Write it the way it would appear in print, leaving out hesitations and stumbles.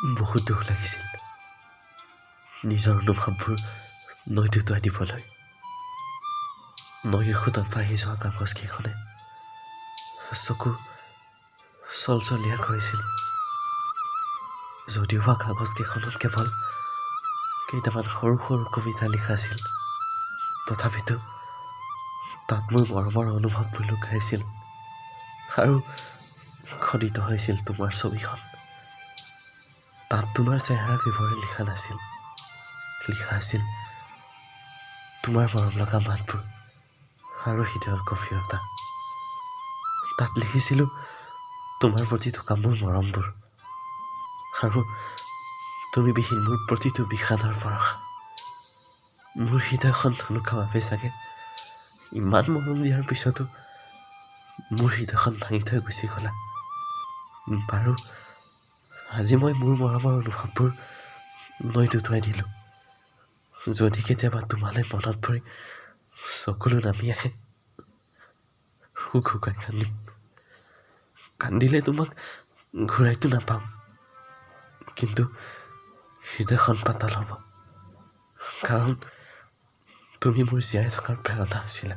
বহুত দুখ লাগিছিল নিজৰ অনুভৱবোৰ নৈত উটুৱাই দিবলৈ। নৈৰ সোঁতত ভাহি যোৱা কাগজকেইখনে চকু চলচলীয়া কৰিছিল। যদিওবা কাগজকেইখনত কেৱল কেইটামান সৰু সৰু কবিতা লিখা আছিল, তথাপিতো তাত মোৰ মৰমৰ অনুভৱবোৰ লুকাইছিল আৰু খোদিত হৈছিল তোমাৰ ছবিখন। তাত তোমাৰ চেহেৰা বিৱৰণ লিখা নাছিল, লিখা আছিল তোমাৰ মৰম লগা মাতবোৰ আৰু হৃদয়ৰ গভীৰতা। তাত লিখিছিলোঁ তোমাৰ প্ৰতি থকা মোৰ মৰমবোৰ আৰু তুমি বিহীন মোৰ প্ৰতিটো বিষাদৰ ভৰসা। মোৰ হৃদয়খন থুনুকা বাবে চাগে ইমান মৰম দিয়াৰ পিছতো মোৰ হৃদয়খন ভাঙি থৈ গুচি গলা। বাৰু আজি মই মোৰ মৰমৰ অনুভৱবোৰ নৈত উটুৱাই দিলোঁ। যদি কেতিয়াবা তোমালৈ মনত পৰি চকুলো নামি আহে, হুক হুকাই কান্দিম। কান্দিলে তোমাক ঘূৰাইতো নাপাম, কিন্তু হৃদয়খন পাতল হ'ব, কাৰণ তুমি মোৰ জীয়াই থকাৰ প্ৰেৰণা আছিলা।